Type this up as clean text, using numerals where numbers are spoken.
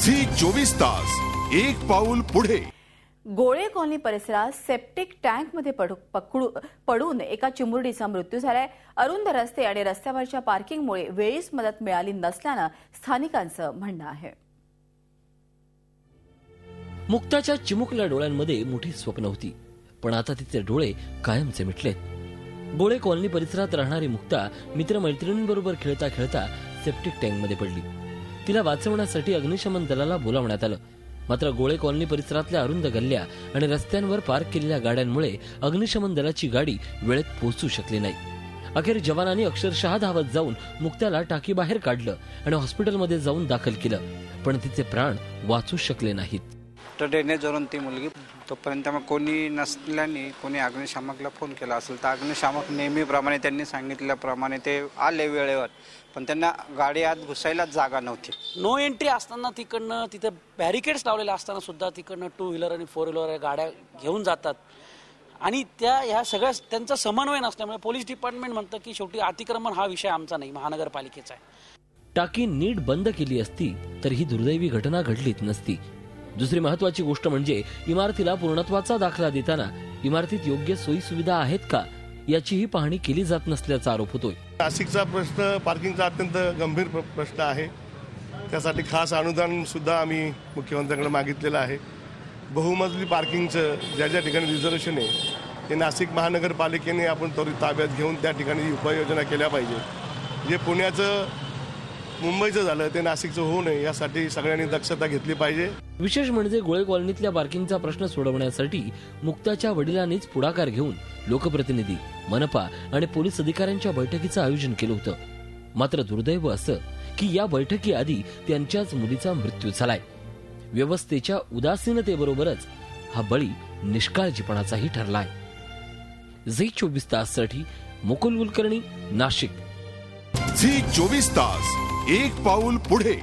Zee 24 तास एक पाऊल पुढे। गोळे कॉलनी परिसरात सेप्टिक टँकमध्ये पडून एका चिमुरडीचा मृत्यू झालाय। अरुंद रस्ते आणि रस्त्यावरच्या पार्किंगमुळे वेळीच मदत मिळाली नसल्यानं स्थानिकांचं म्हणणं आहे। मुक्ताच्या चिमुकल्या डोळ्यांमध्ये मोठी स्वप्न होती, पण आता तिचे डोळे कायमचे मिटलेत। गोळे कॉलनी परिसरात राहणारी मुक्ता मित्रमैत्रिणींबरोबर खेळता खेळता सेप्टिक टँकमध्ये पडली। तिला वाचवण्यासाठी अग्निशमन दलाला बोलावण्यात आलं, मात्र गोळे कॉलनी परिसरातल्या अरुंद गल्ल्या आणि रस्त्यांवर पार्क केलेल्या गाड्यांमुळे अग्निशमन दलाची गाडी वेळेत पोहोचू शकली नाही। अखेर जवानांनी अक्षरशः धावत जाऊन मुक्ताला टाकीबाहेर काढलं आणि हॉस्पिटलमध्ये जाऊन दाखल केलं, पण तिचे प्राण वाचू शकले नाहीत। तर ड्रेनेजवरून ती मुलगी तोपर्यंत मग कोणी नसल्याने कोणी अग्निशामकला फोन केला असेल तर अग्निशामक नेहमीप्रमाणे त्यांनी सांगितल्याप्रमाणे ते आले वेळेवर, पण त्यांना गाडी आत घुसायलाच जागा नव्हती। नो एंट्री असताना तिकडनं तिथे बॅरिकेड्स लावलेले असताना सुद्धा तिकडनं 2 व्हीलर आणि 4 व्हीलर गाड्या घेऊन जातात आणि ह्या सगळ्या त्यांचा समन्वय नसल्यामुळे पोलीस डिपार्टमेंट म्हणतं की शेवटी अतिक्रमण हा विषय आमचा नाही, महानगरपालिकेचा आहे। टाकी नीट बंद केली असती तर ही दुर्दैवी घटना घडलीच नसती। दुसरी महत्वाची गोष्ट म्हणजे इमारतीला पूर्णत्वाचा दाखला देताना इमारतीत योग्य सोयी सुविधा आहेत का याचीही पाहणी केली जात नसल्याचा आरोप होतोय। नाशिकचा प्रश्न पार्किंगचा अत्यंत गंभीर प्रश्न आहे, त्यासाठी खास अनुदान सुद्धा आम्ही मुख्यमंत्र्यांकडे मागितलेलं आहे। बहुमजली पार्किंगचं ज्या ज्या ठिकाणी रिझर्वेशन आहे ते नाशिक महानगरपालिकेने आपण त्वरित ताब्यात घेऊन त्या ठिकाणी उपाययोजना केल्या पाहिजे। जे पुण्याचं मुंबईचं झालं ते नाशिकचं होऊ नये यासाठी सगळ्यांनी दक्षता घेतली पाहिजे। विशेष म्हणजे गोळे कॉलनीतल्या पार्किंगचा प्रश्न सोडवण्यासाठी मुक्ताच्या वडिलांनीच पुढाकार घेऊन लोकप्रतिनिधी, मनपा आणि पोलीस अधिकाऱ्यांच्या बैठकीचं आयोजन केलं होतं। मात्र दुर्दैव असं की या बैठकीआधी त्यांच्याच मुलीचा मृत्यू झालाय। व्यवस्थेच्या उदासीनतेबरोबरच हा बळी निष्काळजीपणाचाही ठरलाय। झी 24 ताससाठी मुकुल कुलकर्णी, नाशिक। झी 24 तास एक पाऊल पुढे।